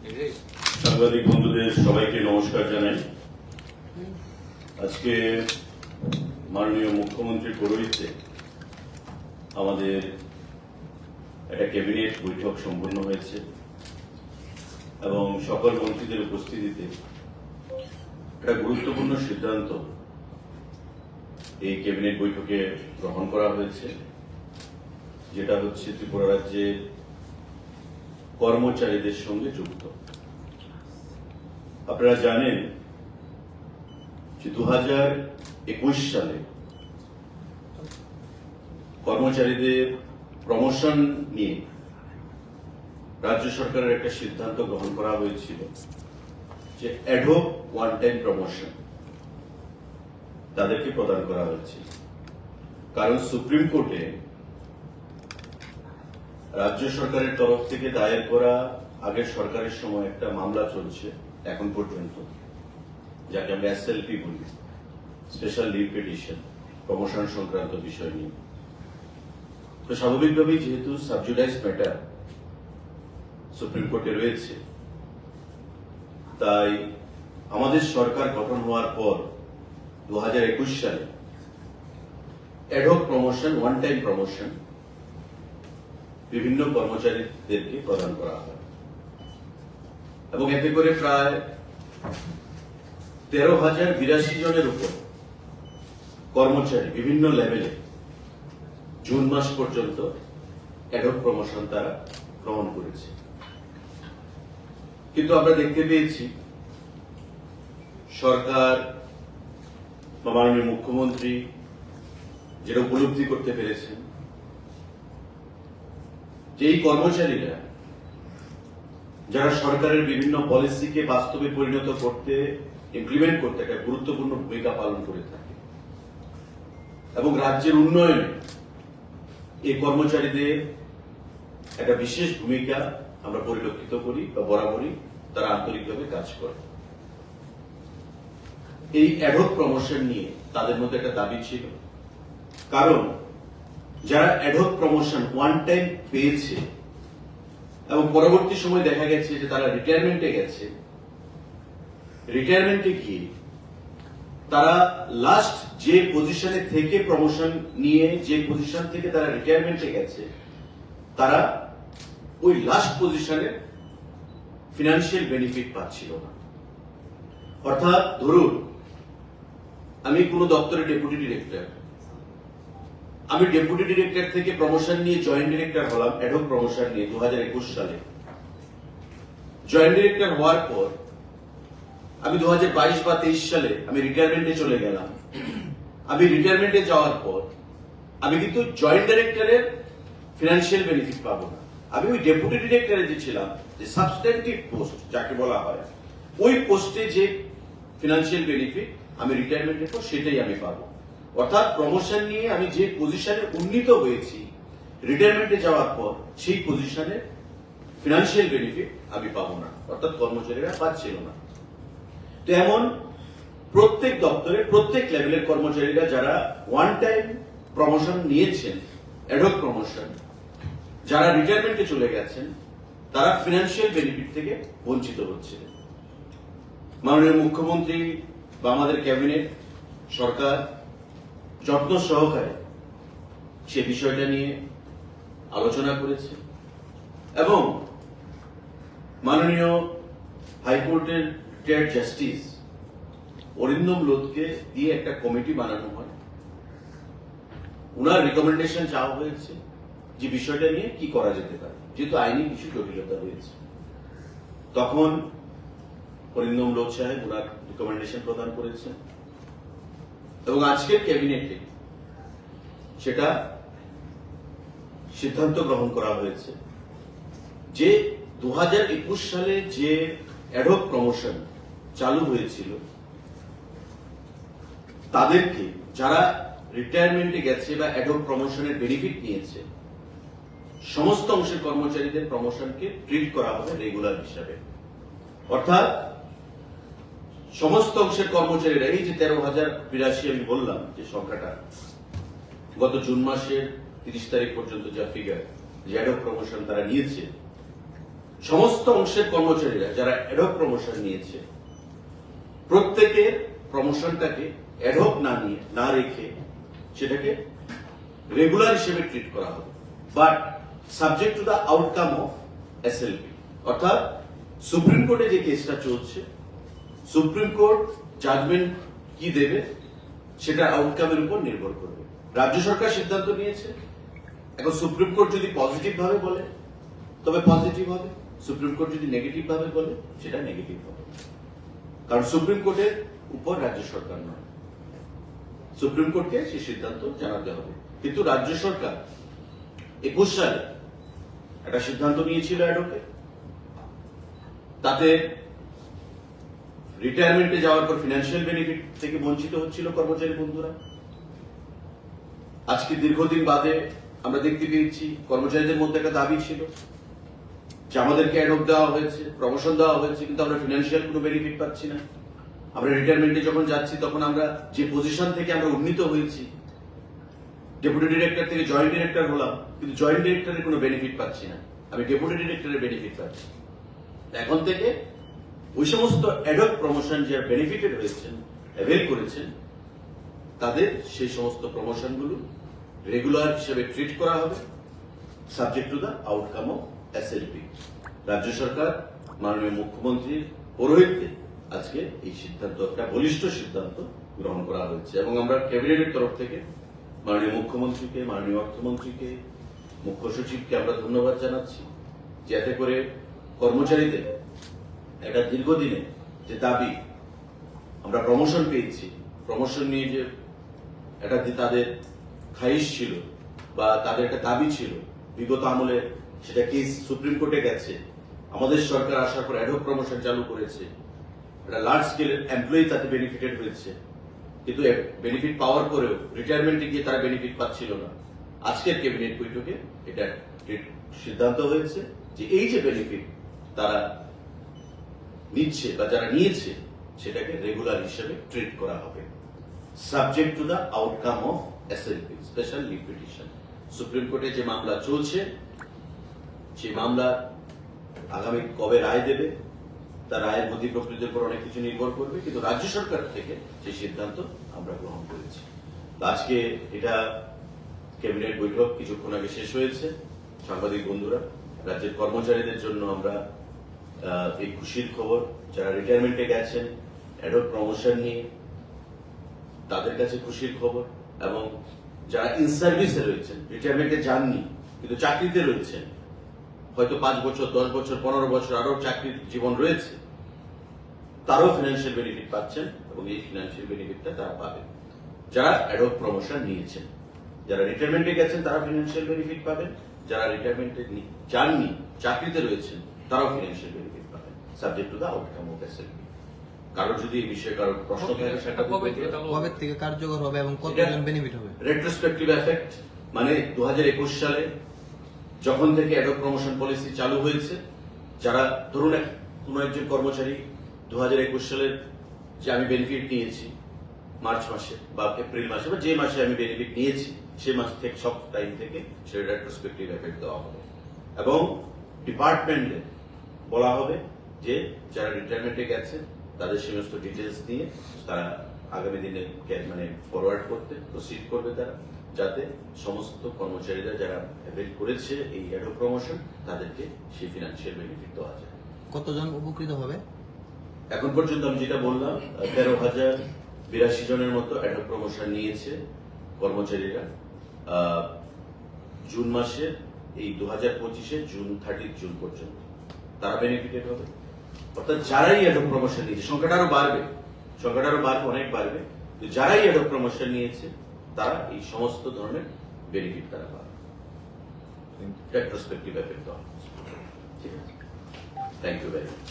সাংবাদিক বন্ধুদের সবাইকে নমস্কার জানাই। আজকে মাননীয় মুখ্যমন্ত্রীর পৌরোহিত্যে আমাদের একটা ক্যাবিনেট বৈঠক সম্পন্ন হয়েছে এবং সকল মন্ত্রীদের উপস্থিতিতে একটা গুরুত্বপূর্ণ সিদ্ধান্ত এই ক্যাবিনেট বৈঠকে গ্রহণ করা হয়েছে, যেটা হচ্ছে ত্রিপুরা রাজ্যের কর্মচারীদের সঙ্গে যুক্ত। আপনারা জানেন যে 2021 সালে কর্মচারীদের প্রমোশন নিয়ে রাজ্য সরকারের একটা সিদ্ধান্ত গ্রহণ করা হয়েছিল যে অ্যাডহক ওয়ান টাইম প্রমোশন তাদেরকে প্রদান করা হয়েছে। কারণ সুপ্রিম কোর্টে রাজ্য সরকারের তরফ থেকে দায়ের করা আগের সরকারের সময় একটা মামলা চলছে এখন পর্যন্ত, যাকে আমরা এসএলপি বলি, স্পেশাল লিভ পিটিশন, প্রমোশন সংক্রান্ত বিষয় নিয়ে। তো স্বাভাবিকভাবেই যেহেতু সাবজুডাইজ ম্যাটার সুপ্রিম কোর্টে রয়েছে, তাই আমাদের সরকার গঠন হওয়ার পর 2021 সালে ad hoc promotion, one time promotion বিভিন্ন কর্মচারীদেরকে প্রদান করা হয় এবং এতে করে প্রায় 13,082 জনের উপর কর্মচারী বিভিন্ন লেভেলে জুন মাস পর্যন্ত অ্যাডহক প্রমোশন তারা গ্রহণ করেছে। কিন্তু আমরা দেখতে পেয়েছি সরকার বা মাননীয় মুখ্যমন্ত্রী যেটা উপলব্ধি করতে পেরেছেন যে এই কর্মচারীরা যারা সরকারের বিভিন্ন পলিসিকে বাস্তবে পরিণত করতে, ইমপ্লিমেন্ট করতে একটা গুরুত্বপূর্ণ ভূমিকা পালন করে থাকে এবং রাজ্যের উন্নয়নে এই কর্মচারীদের একটা বিশেষ ভূমিকা আমরা পরিলক্ষিত করি বা বরাবরই তারা আন্তরিকভাবে কাজ করে। এই অ্যাডহক প্রমোশন নিয়ে তাদের মধ্যে একটা দাবি ছিল, কারণ যারা অ্যাডহক প্রমোশন ওয়ান টাইম পেয়েছে এবং পরবর্তী সময় দেখা গেছে যে তারা রিটায়ারমেন্টে গেছে, রিটায়ারমেন্টে গিয়ে তারা লাস্ট যে পজিশনে থেকে প্রমোশন নিয়ে যে পজিশন থেকে তারা রিটায়ারমেন্টে গেছে, তারা ওই লাস্ট পজিশনে ফিনান্সিয়াল বেনিফিট পাচ্ছিল না। অর্থাৎ ধরুন আমি কোন দপ্তরের ডেপুটি ডিরেক্টর, আমি ডেপুটি ডিরেক্টর থেকে প্রমোশন নিয়ে জয়েন্ট ডিরেক্টর হলাম, অ্যাডহক প্রমোশন নিয়ে 2021 সালে। জয়েন্ট ডিরেক্টর হওয়ার পর আমি 2022 বা 23 সালে আমি রিটায়ারমেন্টে চলে গেলাম। আমি রিটায়ারমেন্টে যাওয়ার পর আমি কিন্তু জয়েন্ট ডিরেক্টরের ফিনান্সিয়াল বেনিফিট পাবো না। আমি ওই ডেপুটি ডিরেক্টরে যে ছিলাম, যে সাবস্টেন্টিভ পোস্ট যাকে বলা হয়, ওই পোস্টে যে ফিনান্সিয়াল বেনিফিট আমি রিটায়ারমেন্টের পর সেটাই আমি পাবো। অর্থাৎ প্রমোশন নিয়ে আমি যে পজিশনে উন্নীত হয়েছি রিটায়ারমেন্টে যাওয়ার পর, সেই পজিশনে ফিনান্সিয়াল বেনিফিট আমি পাবো না, অর্থাৎ কর্মচারীরা পাচ্ছিল না। তো এমন প্রত্যেক দপ্তরে প্রত্যেক লেভেলের কর্মচারীরা যারা ওয়ান টাইম প্রমোশন নিয়েছেন, অ্যাডহক প্রমোশন, যারা রিটায়ারমেন্টে চলে গেছেন, তারা ফিনান্সিয়াল বেনিফিট থেকে বঞ্চিত হচ্ছে। মাননীয় মুখ্যমন্ত্রী বা আমাদের ক্যাবিনেট সরকার যত্ন সহকারে সে বিষয়টা নিয়ে আলোচনা করেছে এবং মাননীয় হাইকোর্টের রিটায়ার্ড জাস্টিস অরিন্দম লোধকে দিয়ে একটা কমিটি বানানো হয়। উনার রিকমেন্ডেশন চাওয়া হয়েছে যে বিষয়টা নিয়ে কি করা যেতে পারে, যেহেতু আইনি কিছু জটিলতা রয়েছে। তখন অরিন্দম লোধ সাহেব উনার রিকমেন্ডেশন প্রদান করেছেন এবং আজকের ক্যাবিনেটে সেটা সিদ্ধান্ত গ্রহণ করা হয়েছে যে 2021 সালে যে অ্যাডহক প্রমোশন চালু হয়েছিল, তাদেরকে যারা রিটায়ারমেন্টে গেছে বা অ্যাডহক প্রমোশনের বেনিফিট নিয়েছে, সমস্ত অংশের কর্মচারীদের প্রমোশনকে ট্রিট করা হবে রেগুলার হিসাবে। অর্থাৎ সমস্ত অংশের কর্মচারীরা, এই যে 13,082 আমি বললাম যে সংখ্যাটা, গত জুন মাসের 30 তারিখ পর্যন্ত যা ফিগার যে অ্যাডহক প্রমোশন তারা নিয়েছে, সমস্ত অংশের কর্মচারীরা যারা অ্যাডহক প্রমোশন নিয়েছে প্রত্যেকের প্রমোশনটাকে অ্যাডহক না রেখে সেটাকে রেগুলার হিসেবে ট্রিট করা হবে, but subject to the outcome of SLP. অর্থাৎ সুপ্রিম কোর্টে যে কেসটা চলছে, সুপ্রিম কোর্ট জাজমেন্ট কি দেবে সেটা আউটকামের উপর নির্ভর করবে। রাজ্য সরকার সিদ্ধান্ত নিয়েছে, এখন সুপ্রিম কোর্ট যদি পজিটিভ ভাবে বলে তবে পজিটিভ হবে, সুপ্রিম কোর্ট যদি নেগেটিভ ভাবে বলে সেটা নেগেটিভ হবে। কারণ সুপ্রিম কোর্টের উপর রাজ্য সরকার নয়, সুপ্রিম কোর্টকে সেই সিদ্ধান্ত জানাতে হবে। কিন্তু রাজ্য সরকার 21 সালে একটা সিদ্ধান্ত নিয়েছিল অ্যাডহকে, তাতে রিটায়ারমেন্টে যাওয়ার পর ফিনান্সিয়াল বেনিফিট থেকে বঞ্চিত হচ্ছিল কর্মচারী বন্ধুরা। আজকে দীর্ঘদিন বাদে আমরা দেখতে পেয়েছি কর্মচারীদের মধ্যে একটা দাবি ছিল যে আমাদেরকে অ্যাডহক দেওয়া হয়েছে, প্রমোশন দেওয়া হয়েছে, কিন্তু আমরা ফিনান্সিয়াল কোনো বেনিফিট পাচ্ছি না। আমরা রিটায়ারমেন্টে যখন যাচ্ছি তখন আমরা যে পজিশন থেকে আমরা উন্নীত হয়েছি, ডেপুটি ডিরেক্টর থেকে জয়েন্ট ডিরেক্টর হলাম, কিন্তু জয়েন্ট ডিরেক্টরের কোনো বেনিফিট পাচ্ছি না, আমি ডেপুটি ডিরেক্টরের বেনিফিট পাচ্ছি। এখন থেকে ওই সমস্ত অ্যাডহক প্রমোশন যারা বেনিফিটেড হয়েছেন, অ্যাভেল করেছেন, তাদের সেই সমস্ত প্রমোশনগুলো রেগুলার হিসেবে ট্রিট করা হবে, subject to the outcome of SLP. রাজ্য সরকার মাননীয় মুখ্যমন্ত্রীর পৌরোহিত্যে আজকে এই সিদ্ধান্ত, একটা বলিষ্ঠ সিদ্ধান্ত গ্রহণ করা হয়েছে, এবং আমরা ক্যাবিনেটের তরফ থেকে মাননীয় মুখ্যমন্ত্রীকে, মাননীয় অর্থমন্ত্রীকে, মুখ্য সচিবকে আমরা ধন্যবাদ জানাচ্ছি, যাতে করে কর্মচারীদের একটা দীর্ঘদিনে যে দাবি, আমরা প্রমোশন পেয়েছি, প্রমোশন নিয়ে যে একটা তাদের খাইশ ছিল বা তাদের একটা দাবি ছিল, বিগত আমলে সেটা কেস সুপ্রিম কোর্টে গেছে, আমাদের সরকার আসার পর অ্যাডহক প্রমোশন চালু করেছে, একটা লার্জ স্কেলের এমপ্লয়ি তাতে বেনিফিটেড হয়েছে, কিন্তু বেনিফিট পাওয়ার পরেও রিটায়ারমেন্টে গিয়ে তারা বেনিফিট পাচ্ছিল না। আজকের ক্যাবিনেট বৈঠকে এটা সিদ্ধান্ত হয়েছে যে এই যে বেনিফিট তারা নিচ্ছে বা যারা নিয়েছে সেটাকে রেগুলার হিসেবে ট্রিট করা হবে, subject to the outcome of SLP, special leave petition. Supreme কোর্টে যে মামলা চলছে, সেই মামলা আগামী কবে রায় দেবে, তার রায়ের গতি প্রকৃতির উপর অনেক কিছু নির্ভর করবে, কিন্তু রাজ্য সরকার থেকে যে সিদ্ধান্ত আমরা গ্রহণ করেছি। আজকে এটা ক্যাবিনেট বৈঠক কিছুক্ষণ আগে শেষ হয়েছে। সাংবাদিক বন্ধুরা, রাজ্যের কর্মচারীদের জন্য আমরা এই খুশির খবর, যারা রিটায়ারমেন্টে গেছেন অ্যাডহক প্রমোশন নিয়ে তাদের কাছে খুশির খবর, এবং যারা ইন সার্ভিসে রয়েছেন, রিটায়ারমেন্টে যাননি কিন্তু চাকরিতে রয়েছেন, হয়তো 5 বছর, 10 বছর, 15 বছর আরো চাকরির জীবন রয়েছে, তারাও ফিনান্সিয়াল বেনিফিট পাচ্ছেন, এবং এই ফিনান্সিয়াল বেনিফিটটা তারা পাবেন। যারা অ্যাডহক প্রমোশন নিয়েছেন, যারা রিটায়ারমেন্টে গেছেন তারা ফিনান্সিয়াল বেনিফিট পাবেন, যারা রিটায়ারমেন্টে যাননি, চাকরিতে রয়েছেন, তারাও ফিনান্সিয়াল বেনিফিট পাবেন, subject to the outcome of SLP. কারো যদি এই বিষয়ে কারো প্রশ্ন থাকে সেটা কবে থেকে কার্যকর হবে এবং কতজন বেনিফিট হবে? রেট্রোস্পেক্টিভ এফেক্ট, মানে 2021 সালে যখন থেকে অ্যাডহক প্রমোশন পলিসি চালু হয়েছে, যারা ধরুন কোন একজন কর্মচারী 2021 সালের যে আমি বেনিফিট নিয়েছি মার্চ মাসে বা এপ্রিল মাসে বা যে মাসে আমি বেনিফিট নিয়েছি, সেই মাস থেকে সব টাইম থেকে সেটা রেট্রোস্পেক্টিভ এফেক্ট দেওয়া হবে, এবং ডিপার্টমেন্টে বলা হবে যে যারা রিটায়ারমেন্টে গেছে তাদের সমস্ত ডিটেলস নিয়ে তারা আগামী দিনে মানে ফরওয়ার্ড করতে প্রসিড করবে, তারা যাতে সমস্ত কর্মচারীরা যারা অ্যাভেল করেছে এই অ্যাডহক প্রমোশন তাদেরকে সেই ফিনান্সিয়াল বেনিফিট দেওয়া যায়। কতজন উপকৃত হবে? এখন পর্যন্ত আমি যেটা বললাম 13,082 জনের মতো অ্যাডহক প্রমোশন নিয়েছে কর্মচারীরা জুন মাসে, এই 2025-এ জুন 30 জুন পর্যন্ত তারা বেনিফিটেড হবে। অর্থাৎ যারাই অ্যাডহক প্রমোশন নিয়েছে, সংখ্যাটা আরো বাড়বে, অনেক বাড়বে, যারাই অ্যাডহক প্রমোশন নিয়েছে তারা এই সমস্ত ধরনের বেনিফিট তারা পাবে, রেট্রোস্পেক্টিভ এফেক্ট দেওয়া হচ্ছে। ঠিক আছে, থ্যাংক ইউ ভেরি মাচ।